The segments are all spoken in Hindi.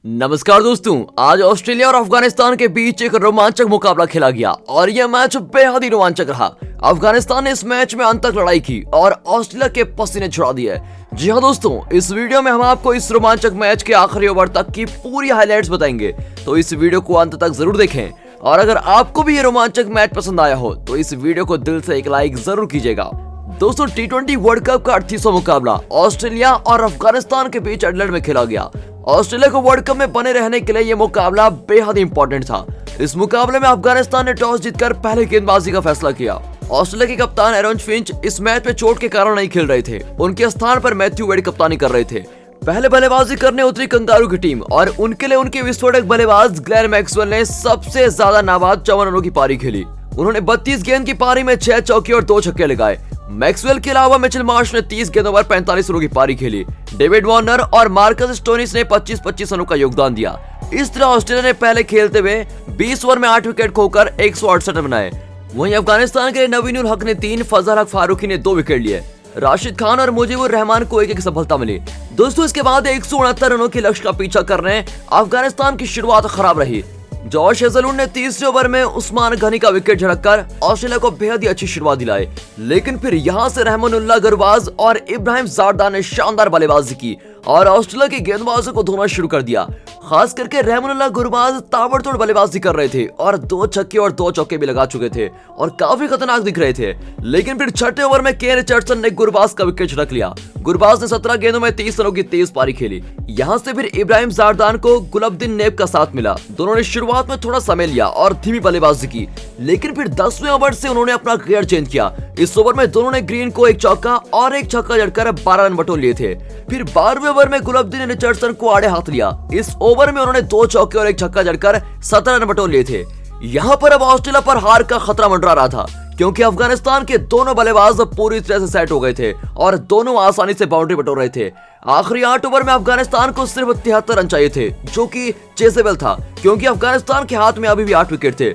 नमस्कार दोस्तों, आज ऑस्ट्रेलिया और अफगानिस्तान के बीच एक रोमांचक मुकाबला खेला गया और यह मैच बेहद ही रोमांचक रहा। अफगानिस्तान ने इस मैच में अंत तक लड़ाई की और ऑस्ट्रेलिया के पसीने छुड़ा दिए। जी हाँ दोस्तों, इस वीडियो में हम आपको इस रोमांचक मैच के आखिरी ओवर तक की पूरी हाइलाइट्स बताएंगे, तो इस वीडियो को अंत तक जरूर देखें। और अगर आपको भी ये रोमांचक मैच पसंद आया हो तो इस वीडियो को दिल से एक लाइक जरूर कीजिएगा। दोस्तों, टी20 वर्ल्ड कप का 38वां मुकाबला ऑस्ट्रेलिया और अफगानिस्तान के बीच एडिलेड में खेला गया। ऑस्ट्रेलिया को वर्ल्ड कप में बने रहने के लिए यह मुकाबला बेहद इंपॉर्टेंट था। इस मुकाबले में अफगानिस्तान ने टॉस जीतकर पहले गेंदबाजी का फैसला किया। ऑस्ट्रेलिया के कप्तान एरन फिंच इस मैच में चोट के कारण नहीं खेल रहे थे। उनके स्थान पर मैथ्यू वेड कप्तानी कर रहे थे। पहले बल्लेबाजी करने उतरी कंगारू की टीम और उनके लिए उनके विस्फोटक बल्लेबाज ग्लेन मैक्सवेल ने सबसे ज्यादा नाबाद 54 रनों की पारी खेली। उन्होंने 32 गेंद की पारी में 6 चौके और 2 छक्के लगाए। मैक्सवेल के अलावा मिचेल मार्श ने 30 गेंदों पर 45 रनों की पारी खेली। डेविड वार्नर और मार्कस स्टोनिस ने 25-25 रनों का योगदान दिया। इस तरह ऑस्ट्रेलिया ने पहले खेलते हुए 20 ओवर में 8 विकेट खोकर 168 रन बनाए। वहीं अफगानिस्तान के नवीन उल हक ने 3, फजल हक फारूकी ने 2 विकेट लिए। राशिद खान और मुजीबुर रहमान को एक सफलता मिली। दोस्तों, इसके बाद 169 रनों के लक्ष्य का पीछा करने अफगानिस्तान की शुरुआत खराब रही। जॉश हेजलवुड ने 30वें ओवर में उस्मान गनी का विकेट झटककर ऑस्ट्रेलिया को बेहद ही अच्छी शुरुआत दिलाई, लेकिन फिर यहां से रहमानुल्लाह गुरबाज और इब्राहिम जारदान ने शानदार बल्लेबाजी की और ऑस्ट्रेलिया के गेंदबाजों को धोना शुरू कर दिया। खास करके रहमानुल्लाह गुरबाज ताबड़तोड़ बल्लेबाजी कर रहे थे और 2 छक्के और 2 चौके भी लगा चुके थे और काफी खतरनाक दिख रहे थे। लेकिन फिर 6वें ओवर में केन रिचर्डसन ने गुरबाज का विकेट झटक लिया। गुरबाज ने 17 गेंदों में 30 रनों की तेज पारी खेली। यहां से फिर इब्राहिम जारदान को गुलाबुद्दीन नेब का साथ मिला। दोनों ने शुरुआत में थोड़ा समय लिया और धीमी बल्लेबाजी की, लेकिन फिर 10वें ओवर से उन्होंने अपना गियर चेंज किया। इस ओवर में दोनों ने ग्रीन को 1 चौका और 1 छक्का जड़कर 12 रन बटोर लिए थे। फिर 12वें ओवर में गुलाबुद्दीन रिचर्डसन को आड़े हाथ लिया। इस ओवर में उन्होंने 2 चौके और 1 छक्का जड़कर 17 रन बटोर लिए थे। यहाँ पर अब ऑस्ट्रेलिया पर हार का खतरा मंडरा रहा था, क्योंकि अफगानिस्तान के दोनों बल्लेबाज पूरी तरह से सेट हो गए थे और दोनों आसानी से बाउंड्री बटोर रहे थे। आखिरी 8 ओवर में अफगानिस्तान को सिर्फ 73 रन चाहिए थे, जो कि चेसेबल था, क्योंकि अफगानिस्तान के हाथ में अभी भी 8 विकेट थे।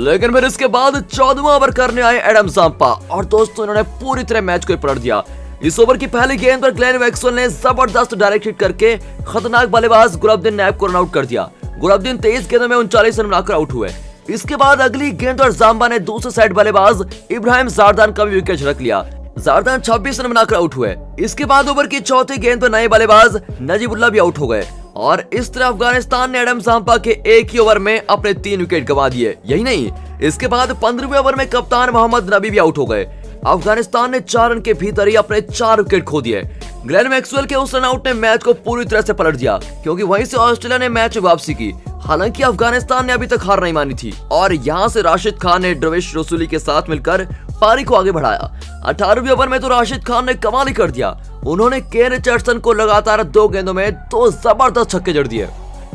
लेकिन फिर इसके बाद 14वां ओवर करने आए एडम जाम्पा और दोस्तों इन्होंने पूरी तरह मैच को पलट दिया। इस ओवर की पहली गेंद पर ग्लेन मैक्सवेल ने जबरदस्त डायरेक्ट हिट करके खतरनाक बल्लेबाज गुलाबुद्दीन नेब को रन आउट कर दिया। गुलाबुद्दीन 23 गेंदों में 39 रन बनाकर आउट हुए। इसके बाद अगली गेंद पर जाम्बा ने दूसरे साइड बल्लेबाज इब्राहिम जारदान का भी विकेट झटक लिया। जारदान 26 रन बनाकर आउट हुए। इसके बाद ओवर की चौथी गेंद पर नए बल्लेबाज नजीबुल्लाह भी आउट हो गए और इस तरह अफगानिस्तान ने एडम जाम्पा के एक ही ओवर में अपने 3 विकेट गंवा दिए। यही नहीं, इसके बाद 15वें ओवर में कप्तान मोहम्मद नबी भी आउट हो गए। अफगानिस्तान ने 4 रन के भीतर ही अपने 4 विकेट खो दिए। ग्लेन मैक्सवेल के उस रन आउट ने मैच को पूरी तरह से पलट दिया, क्योंकि वहीं से ऑस्ट्रेलिया ने मैच में वापसी की। हालांकि अफगानिस्तान ने अभी तक हार नहीं मानी थी और यहां से राशिद खान ने ड्रविश रसूली के साथ मिलकर पारी को आगे बढ़ाया। 18वें ओवर में तो राशिद खान ने कमाल ही कर दिया। उन्होंने केन रिचर्डसन को लगातार 2 गेंदों में 2 जबरदस्त छक्के जड़ दिए।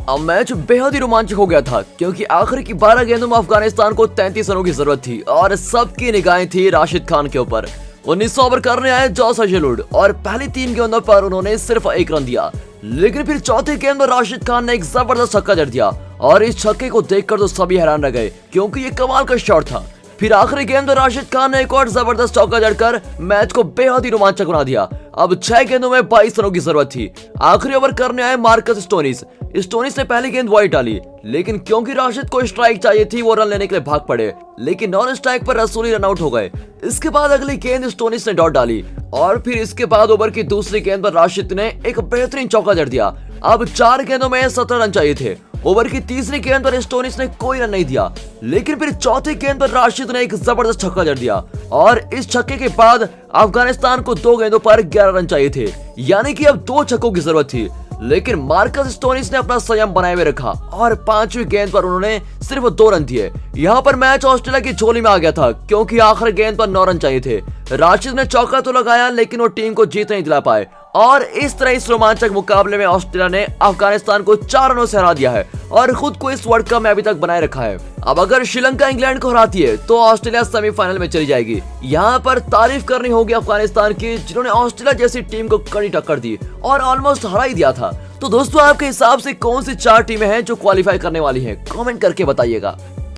अब मैच बेहद ही रोमांचक हो गया था, क्योंकि आखिरी की 12 गेंदों में अफगानिस्तान को 33 रनों की जरूरत थी और सबकी निगाहें थी राशिद खान के ऊपर। 19वां ओवर करने आए जॉश हेजलवुड और पहली 3 गेंदों पर उन्होंने सिर्फ 1 रन दिया। लेकिन फिर चौथे गेंद पर राशिद खान ने एक जबरदस्त छक्का जड़ दिया और इस छक्के को देखकर तो सभी हैरान रह गए, क्योंकि ये कमाल का शॉट था। फिर आखिरी गेंद पर राशिद खान ने एक और जबरदस्त चौका जड़कर मैच को बेहद ही रोमांचक बना दिया। अब 6 गेंदों में 22 रनों की जरूरत थी। आखिरी ओवर करने आए मार्कस स्टोनिस ने पहली गेंद वाइड डाली, लेकिन क्योंकि राशिद को स्ट्राइक चाहिए थी वो रन लेने के लिए भाग पड़े, लेकिन नॉन स्ट्राइक पर रसूली रन आउट हो गए। इसके बाद अगली गेंद स्टोनिस ने डॉट डाली और फिर इसके बाद ओवर की दूसरी गेंद पर राशिद ने एक बेहतरीन चौका जड़ दिया। अब 4 गेंदों में 17 रन चाहिए थे। ओवर की तीसरी गेंद पर स्टोनिस ने कोई रन नहीं दिया, लेकिन फिर चौथी गेंद पर राशिद ने एक जबरदस्त छक्का जड़ दिया और इस छक्के के बाद अफगानिस्तान को 2 गेंदों पर 11 रन चाहिए थे, यानी कि अब 2 छक्कों की जरूरत थी। लेकिन मार्कस स्टोनिस ने अपना संयम बनाए हुए रखा और 5वीं गेंद पर उन्होंने सिर्फ 2 रन दिए। यहाँ पर मैच ऑस्ट्रेलिया की झोली में आ गया था, क्योंकि आखिरी गेंद पर 9 रन चाहिए थे। राशिद ने चौका तो लगाया, लेकिन वो टीम को जीत नहीं दिला पाए और इस तरह इस रोमांचक मुकाबले में ऑस्ट्रेलिया ने अफगानिस्तान को 4 रनों से हरा दिया है और खुद को इस वर्ल्ड कप में अभी तक बनाए रखा है। अब अगर श्रीलंका इंग्लैंड को हराती है तो ऑस्ट्रेलिया सेमीफाइनल में चली जाएगी। यहाँ पर तारीफ करनी होगी अफगानिस्तान की, जिन्होंने ऑस्ट्रेलिया जैसी टीम को कड़ी टक्कर दी और ऑलमोस्ट हरा ही दिया था। तो दोस्तों, आपके हिसाब से कौन सी 4 टीमें हैं जो क्वालिफाई करने वाली हैं? कमेंट करके बताइएगा।